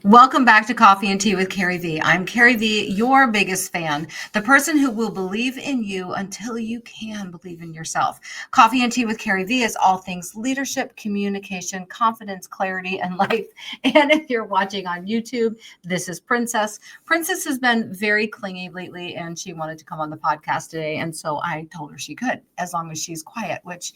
Welcome back to Coffee and Tea with CarrieVee. I'm CarrieVee, your biggest fan, the person who will believe in you until you can believe in yourself. Coffee and Tea with CarrieVee is all things leadership, communication, confidence, clarity, and life. And if you're watching on YouTube, this is Princess. Princess has been very clingy lately, and she wanted to come on the podcast today. And so I told her she could, as long as she's quiet, which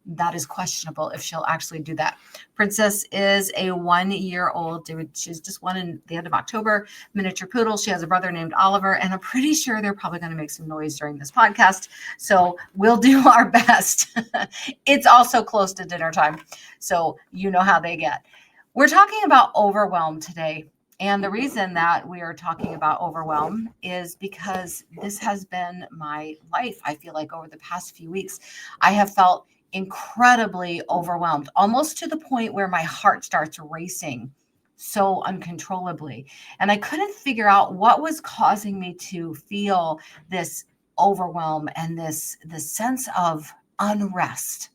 that is questionable if she'll actually do that. Princess is a 1-year-old. She's just one in the end of October, miniature poodle. She has a brother named Oliver, and I'm pretty sure they're probably going to make some noise during this podcast. So we'll do our best. It's also close to dinner time, so you know how they get. We're talking about overwhelm today. And the reason that we are talking about overwhelm is because this has been my life. I feel like over the past few weeks, I have felt incredibly overwhelmed, almost to the point where my heart starts racing so uncontrollably. And I couldn't figure out what was causing me to feel this overwhelm and this sense of unrest.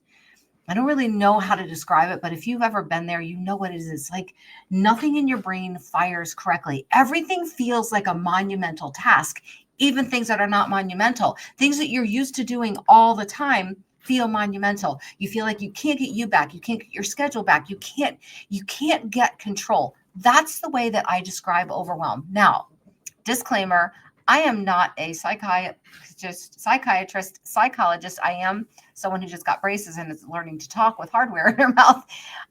I don't really know how to describe it, but if you've ever been there, you know what it is. It's like nothing in your brain fires correctly. Everything feels like a monumental task, even things that are not monumental. Things that you're used to doing all the time feel monumental. You feel like you can't get you back. You can't get your schedule back. You can't get control. That's the way that I describe overwhelm. Now, disclaimer, I am not a psychiatrist, psychologist. I am someone who just got braces and is learning to talk with hardware in her mouth.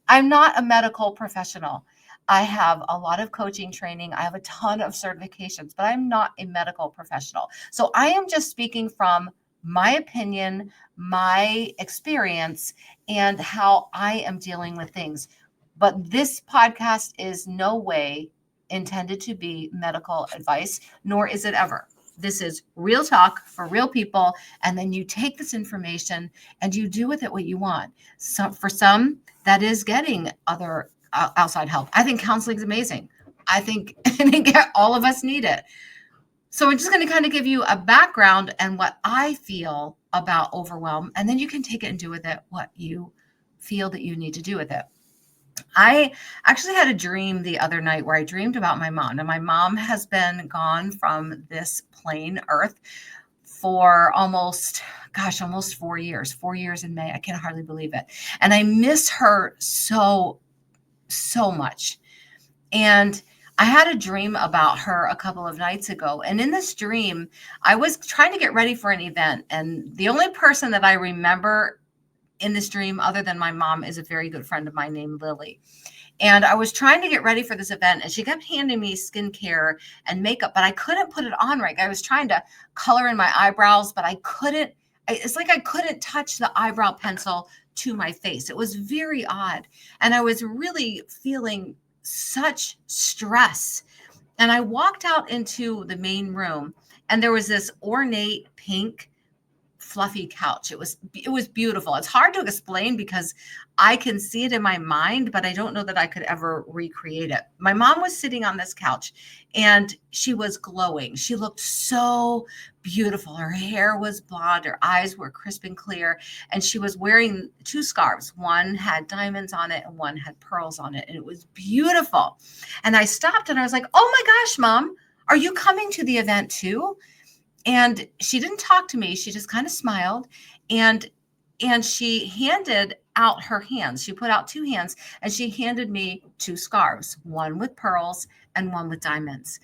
I'm not a medical professional. I have a lot of coaching training. I have a ton of certifications, but I'm not a medical professional. So I am just speaking from my opinion, my experience, and how I am dealing with things. But this podcast is no way intended to be medical advice, nor is it ever. This is real talk for real people. And then you take this information and you do with it what you want. So for some, that is getting other outside help. I think counseling is amazing. I think all of us need it. So I'm just going to kind of give you a background and what I feel about overwhelm, and then you can take it and do with it what you feel that you need to do with it. I actually had a dream the other night where I dreamed about my mom. And my mom has been gone from this plain earth for almost 4 years, 4 years in May. I can hardly believe it. And I miss her so, so much. And I had a dream about her a couple of nights ago. And in this dream, I was trying to get ready for an event. And the only person that I remember in this dream, other than my mom, is a very good friend of mine named Lily. And I was trying to get ready for this event, and she kept handing me skincare and makeup, but I couldn't put it on right. I was trying to color in my eyebrows, but I couldn't. It's like I couldn't touch the eyebrow pencil to my face. It was very odd. And I was really feeling such stress. And I walked out into the main room, and there was this ornate pink fluffy couch. It was beautiful. It's hard to explain because I can see it in my mind, but I don't know that I could ever recreate it. My mom was sitting on this couch and she was glowing. She looked so beautiful. Her hair was blonde, her eyes were crisp and clear, and she was wearing 2 scarves. One had diamonds on it and one had pearls on it, and it was beautiful. And I stopped and I was like, "Oh my gosh, Mom, are you coming to the event too?" And she didn't talk to me. She just kind of smiled, and she handed out her hands. She put out 2 hands and she handed me 2 scarves, one with pearls and one with diamonds.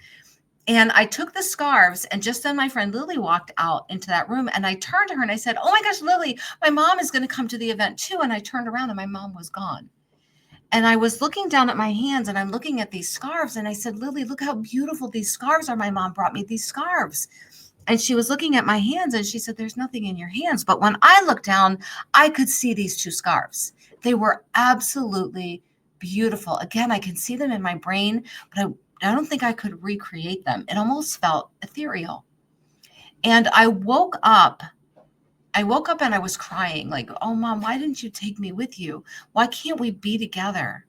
And I took the scarves, and just then my friend Lily walked out into that room, and I turned to her and I said, "Oh my gosh, Lily, my mom is going to come to the event too." And I turned around and my mom was gone. And I was looking down at my hands and I'm looking at these scarves, and I said, "Lily, look how beautiful these scarves are. My mom brought me these scarves." And she was looking at my hands and she said, "There's nothing in your hands." But when I looked down, I could see these 2 scarves. They were absolutely beautiful. Again, I can see them in my brain, but I don't think I could recreate them. It almost felt ethereal. And I woke up and I was crying, like, "Oh, Mom, why didn't you take me with you? Why can't we be together?"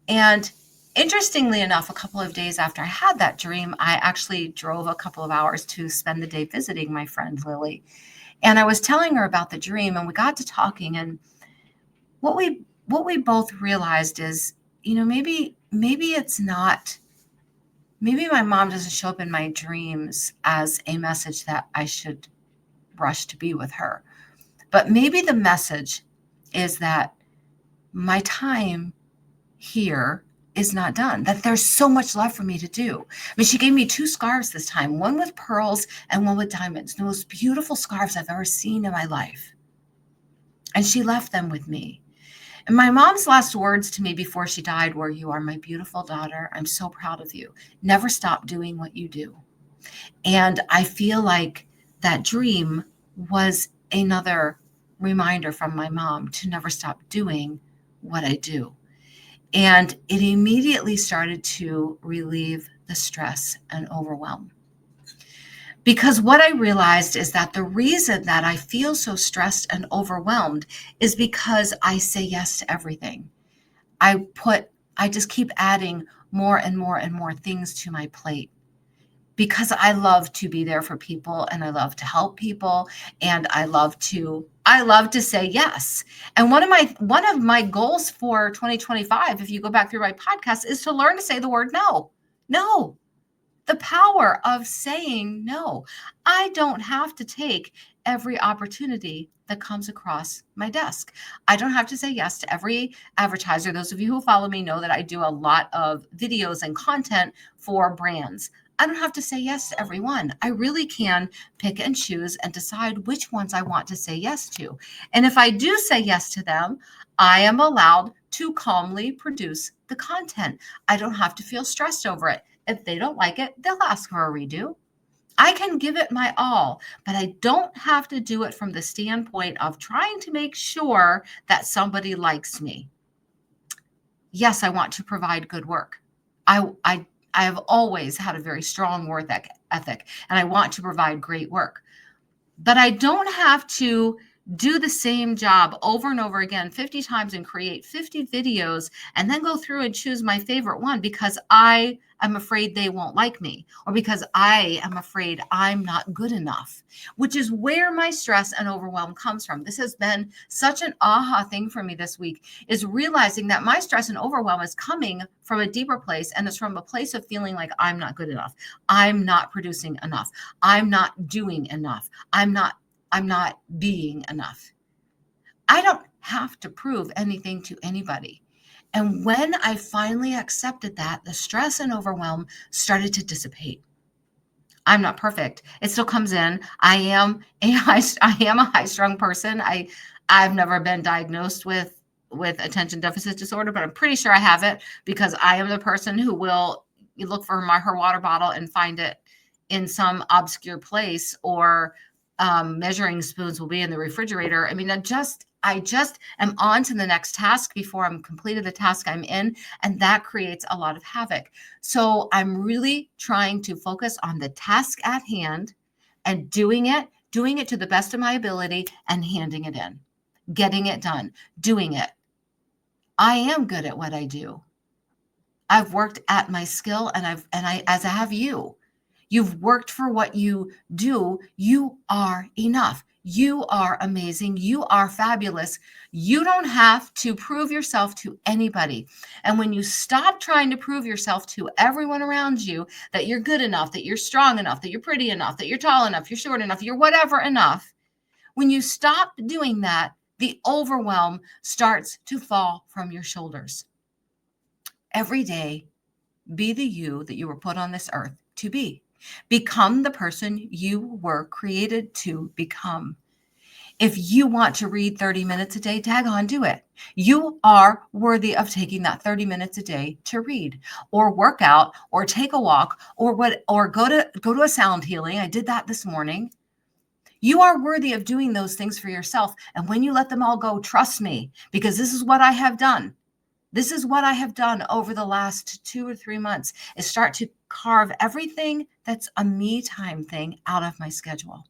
And interestingly enough, a couple of days after I had that dream, I actually drove a couple of hours to spend the day visiting my friend Lily. And I was telling her about the dream, and we got to talking, and what we both realized is, maybe it's not maybe my mom doesn't show up in my dreams as a message that I should rush to be with her. But maybe the message is that my time here is not done, that there's so much left for me to do. I mean, she gave me 2 scarves this time, one with pearls and one with diamonds, the most beautiful scarves I've ever seen in my life. And she left them with me. And my mom's last words to me before she died were, "You are my beautiful daughter. I'm so proud of you. Never stop doing what you do." And I feel like that dream was another reminder from my mom to never stop doing what I do. And it immediately started to relieve the stress and overwhelm. Because what I realized is that the reason that I feel so stressed and overwhelmed is because I say yes to everything. I just keep adding more and more and more things to my plate because I love to be there for people and I love to help people and I love to say yes. And one of my goals for 2025, if you go back through my podcast, is to learn to say the word no. No. The power of saying no. I don't have to take every opportunity that comes across my desk. I don't have to say yes to every advertiser. Those of you who follow me know that I do a lot of videos and content for brands. I don't have to say yes to everyone. I really can pick and choose and decide which ones I want to say yes to. And if I do say yes to them, I am allowed to calmly produce the content. I don't have to feel stressed over it. If they don't like it, they'll ask for a redo. I can give it my all, but I don't have to do it from the standpoint of trying to make sure that somebody likes me. Yes, I want to provide good work. I have always had a very strong work ethic, and I want to provide great work. But I don't have to do the same job over and over again 50 times and create 50 videos and then go through and choose my favorite one because I am afraid they won't like me or because I am afraid I'm not good enough, which is where my stress and overwhelm comes from. This has been such an aha thing for me this week, is realizing that my stress and overwhelm is coming from a deeper place, and it's from a place of feeling like I'm not good enough. I'm not producing enough. I'm not doing enough. I'm not being enough. I don't have to prove anything to anybody. And when I finally accepted that, the stress and overwhelm started to dissipate. I'm not perfect. It still comes in. I am a high strung person. I've never been diagnosed with attention deficit disorder, but I'm pretty sure I have it because I am the person who will look for her water bottle and find it in some obscure place, or measuring spoons will be in the refrigerator. I mean, I just am on to the next task before I'm completed the task I'm in, and that creates a lot of havoc. So I'm really trying to focus on the task at hand and doing it to the best of my ability and handing it in, getting it done, doing it. I am good at what I do. I've worked at my skill, and as I have you. You've worked for what you do. You are enough. You are amazing. You are fabulous. You don't have to prove yourself to anybody. And when you stop trying to prove yourself to everyone around you that you're good enough, that you're strong enough, that you're pretty enough, that you're tall enough, you're short enough, you're whatever enough, when you stop doing that, the overwhelm starts to fall from your shoulders. Every day, be the you that you were put on this earth to be. Become the person you were created to become. If you want to read 30 minutes a day, daggone, do it. You are worthy of taking that 30 minutes a day to read or work out or take a walk or go to a sound healing. I did that this morning. You are worthy of doing those things for yourself. And when you let them all go, trust me, because this is what I have done. This is what I have done over the last 2 or 3 months, is start to carve everything that's a me time thing out of my schedule.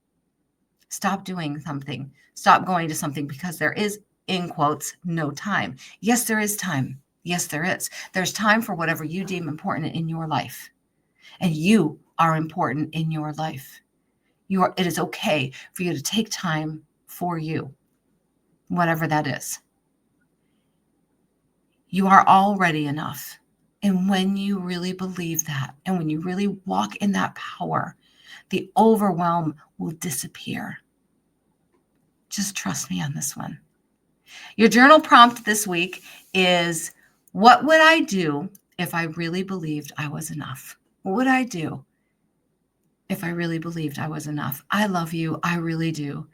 Stop doing something. Stop going to something because there is, in quotes, no time. Yes, there is time. Yes, there is. There's time for whatever you deem important in your life. And you are important in your life. It is okay for you to take time for you, whatever that is. You are already enough. And when you really believe that, and when you really walk in that power, the overwhelm will disappear. Just trust me on this one. Your journal prompt this week is, what would I do if I really believed I was enough? What would I do if I really believed I was enough? I love you. I really do.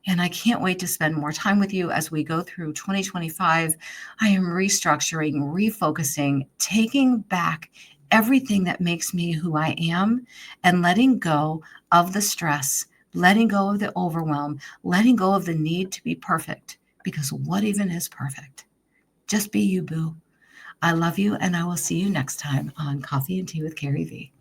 And I can't wait to spend more time with you as we go through 2025. I am restructuring, refocusing, taking back everything that makes me who I am and letting go of the stress, letting go of the overwhelm, letting go of the need to be perfect. Because what even is perfect? Just be you, boo. I love you, and I will see you next time on Coffee and Tea with CarrieVee.